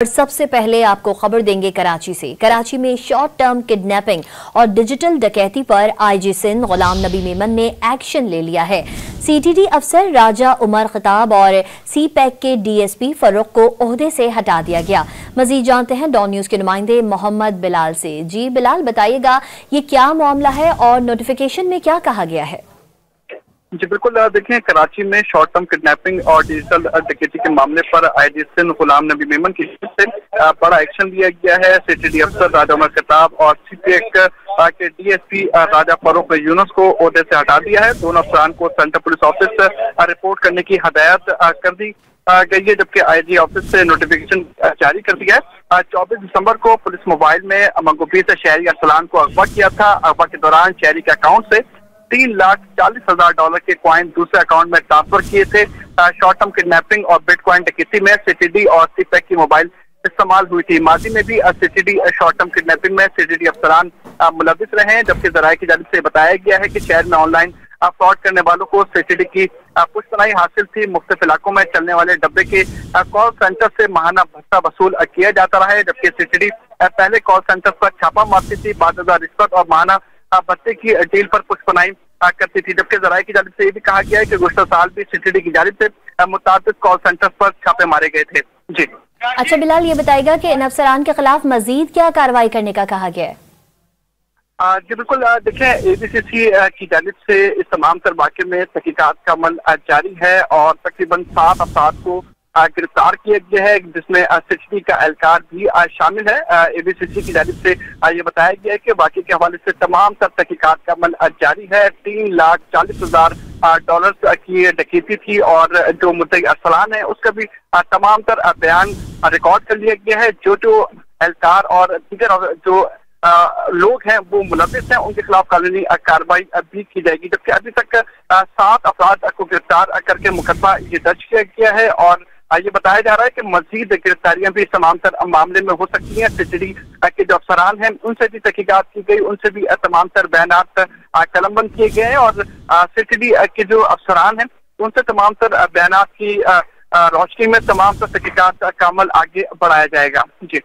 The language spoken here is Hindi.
और सबसे पहले आपको खबर देंगे कराची से। कराची में शॉर्ट टर्म किडनैपिंग और डिजिटल डकैती पर आईजी सिंध गुलाम नबी मेमन ने एक्शन ले लिया है। सीटीडी अफसर राजा उमर खिताब और सीपैक के डीएसपी फरूक को ओहदे से हटा दिया गया। मजीद जानते हैं डॉन न्यूज के नुमाइंदे मोहम्मद बिलाल से। जी बिलाल, बताइएगा ये क्या मामला है और नोटिफिकेशन में क्या कहा गया है? जी बिल्कुल, देखिए कराची में शॉर्ट टर्म किडनैपिंग और डिजिटल डकैती के मामले पर आईजी सिंध गुलाम नबी मेमन की तरफ से बड़ा एक्शन लिया गया है। सीटीडी अफसर राजा उमर खिताब और सीपीएक के डीएसपी राजा फरूक यूनुस को ओहदे से हटा दिया है। दोनों अफसरान को सेंट्रल पुलिस ऑफिस रिपोर्ट करने की हदायत कर दी गई है, जबकि आईजी ऑफिस से नोटिफिकेशन जारी कर दिया है। 24 दिसंबर को पुलिस मोबाइल में मंगोपी से शहरी अरसलान को अगवा किया था। अगवा के दौरान शहरी के अकाउंट से $3,40,000 के कॉइन दूसरे अकाउंट में ट्रांसफर किए थे। शॉर्ट टर्म किडनैपिंग और बिटकॉइन डकैती में सीटीडी और सीपैक की मोबाइल इस्तेमाल हुई थी। माजी में भी सीटीडी शॉर्ट टर्म किडनैपिंग में सीटीडी अफसरान मुलविस रहे हैं, जबकि जराये की जानिब से बताया गया है कि शहर में ऑनलाइन फ्रॉड करने वालों को सीटीडी की पुष्तनाई हासिल थी। मुख्तलिफ इलाकों में चलने वाले डब्बे के कॉल सेंटर से माहाना भत्ता वसूल किया जाता रहा है, जबकि सीटीडी पहले कॉल सेंटर पर छापा मारती थी, बाद रिश्वत और माहाना भत्ते की डील पर पुष्पनाई करती थी। जबकि जराये की जानिब से ये भी कहा गया है कि गुज़श्ता साल भी सीटीडी की जानिब से मुताबिक कॉल सेंटर पर छापे मारे गए थे। जी अच्छा बिलाल, ये बताएगा कि इन अफसरान के खिलाफ मजीद क्या कार्रवाई करने का कहा गया है? जी बिल्कुल, देखिए एबीसीसी की जानिब से इस तमाम तर वाक़े में तहकीकात का अमल जारी है और तकरीबन 7 अफराद को गिरफ्तार किया गया है, जिसमें सीटीडी का एहलकार भी शामिल है। एबीसीसी की जानिब से ये बताया गया है कि वाक़े के हवाले से तमाम तर तहकीकात का अमल जारी है। $3,40,000 की डकैती थी और जो मुद्दई अरसलान है उसका भी तमाम तर बयान रिकॉर्ड कर लिया गया है। जो एहलकार और दीगर जो लोग हैं वो मुलविस हैं, उनके खिलाफ कानूनी कार्रवाई भी की जाएगी। जबकि अभी तक 7 अफराद को गिरफ्तार करके मुकदमा ये दर्ज किया गया है और ये बताया जा रहा है कि मजीद गिरफ्तारियां भी तमाम तर मामले में हो सकती हैं। सीटीडी के जो अफसरान हैं उनसे भी तहकीकात की गई, उनसे भी तमाम तर बयानात कलमबंद किए गए हैं और सीटीडी के जो अफसरान हैं उनसे तमाम तर बयानात की रोशनी में तमाम तर तहकीकात का अमल आगे बढ़ाया जाएगा। जी